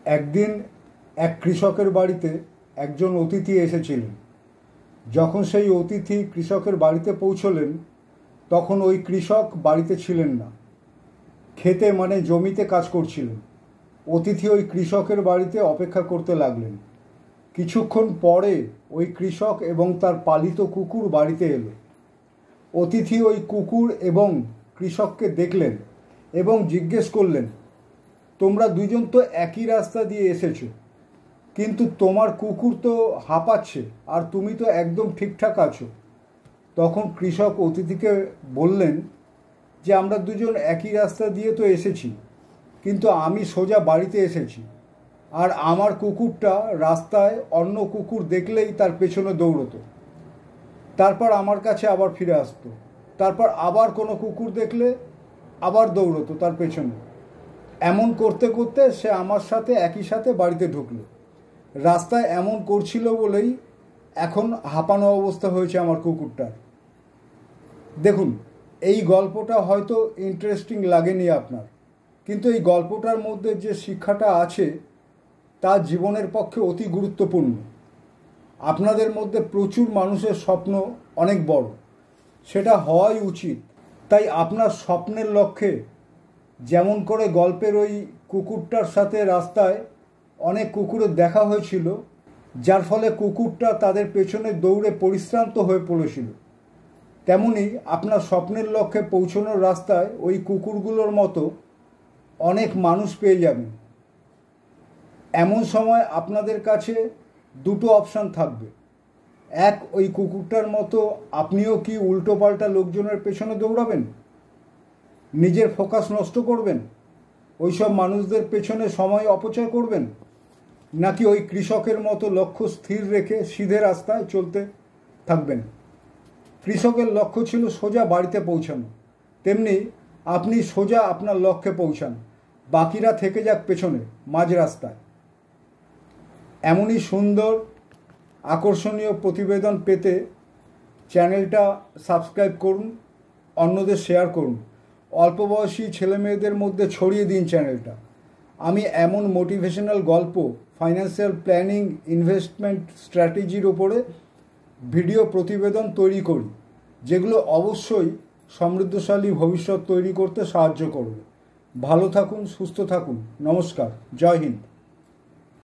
একদিন এক কৃষকের বাড়িতে একজন অতিথি এসেছিলেন। যখন সেই অতিথি কৃষকের বাড়িতে পৌঁছলেন তখন ওই কৃষক বাড়িতে ছিলেন না, খেতে মানে জমিতে কাজ করছিলেন। অতিথি ওই কৃষকের বাড়িতে অপেক্ষা করতে লাগলেন। কিছুক্ষণ পরে ওই কৃষক এবং তার পালিত কুকুর বাড়িতে এলো। অতিথি ওই কুকুর এবং কৃষককে দেখলেন এবং জিজ্ঞেস করলেন, তোমরা দুজন তো একই রাস্তা দিয়ে এসেছো, কিন্তু তোমার কুকুর তো হাঁপাচ্ছে আর তুমি তো একদম ঠিকঠাক আছো। তখন কৃষক অতিথিকে বললেন যে আমরা দুজন একই রাস্তা দিয়ে তো এসেছি, কিন্তু আমি সোজা বাড়িতে এসেছি আর আমার কুকুরটা রাস্তায় অন্য কুকুর দেখলেই তার পেছনে দৌড়তো, তারপর আমার কাছে আবার ফিরে আসতো, তারপর আবার কোনো কুকুর দেখলে আবার দৌড়তো তার পেছনে। এমন করতে করতে সে আমার সাথে একই সাথে বাড়িতে ঢুকলো। রাস্তায় এমন করছিল বলেই এখন হাঁপানো অবস্থা হয়েছে আমার কুকুরটার। দেখুন, এই গল্পটা হয়তো ইন্টারেস্টিং লাগেনি আপনার, কিন্তু এই গল্পটার মধ্যে যে শিক্ষাটা আছে তা জীবনের পক্ষে অতি গুরুত্বপূর্ণ। আপনাদের মধ্যে প্রচুর মানুষের স্বপ্ন অনেক বড়, সেটা হওয়াই উচিত। তাই আপনার স্বপ্নের লক্ষ্যে, যেমন করে গল্পের ওই কুকুরটার সাথে রাস্তায় অনেক কুকুরের দেখা হয়েছিল, যার ফলে কুকুরটা তাদের পেছনে দৌড়ে পরিশ্রান্ত হয়ে পড়েছিল, তেমনি আপনার স্বপ্নের লক্ষ্যে পৌঁছানোর রাস্তায় ওই কুকুরগুলোর মতো অনেক মানুষ পেয়ে যাবেন। এমন সময় আপনাদের কাছে দুটো অপশান থাকবে। এক, ওই কুকুরটার মতো আপনিও কি উল্টোপাল্টা লোকজনের পেছনে দৌড়াবেন, নিজের ফোকাস নষ্ট করবেন, ওইসব মানুষদের পেছনে সময় অপচয় করবেন, নাকি ওই কৃষকের মতো লক্ষ্য স্থির রেখে সিধে রাস্তায় চলতে থাকবেন। কৃষকের লক্ষ্য ছিল সোজা বাড়িতে পৌঁছানো, তেমনি আপনি সোজা আপনার লক্ষ্যে পৌঁছান, বাকিরা থেকে যাক পেছনে মাঝ রাস্তায়। এমনই সুন্দর আকর্ষণীয় প্রতিবেদন পেতে চ্যানেলটা সাবস্ক্রাইব করুন, অন্যদের শেয়ার করুন, অল্প বয়সী ছেলেমেয়েদের মধ্যে ছড়িয়ে দিন চ্যানেলটা। আমি এমন মোটিভেশনাল গল্প, ফাইন্যান্সিয়াল প্ল্যানিং, ইনভেস্টমেন্ট স্ট্র্যাটেজির ওপরে ভিডিও প্রতিবেদন তৈরি করি, যেগুলো অবশ্যই সমৃদ্ধশালী ভবিষ্যৎ তৈরি করতে সাহায্য করবে। ভালো থাকুন, সুস্থ থাকুন। নমস্কার, জয় হিন্দ।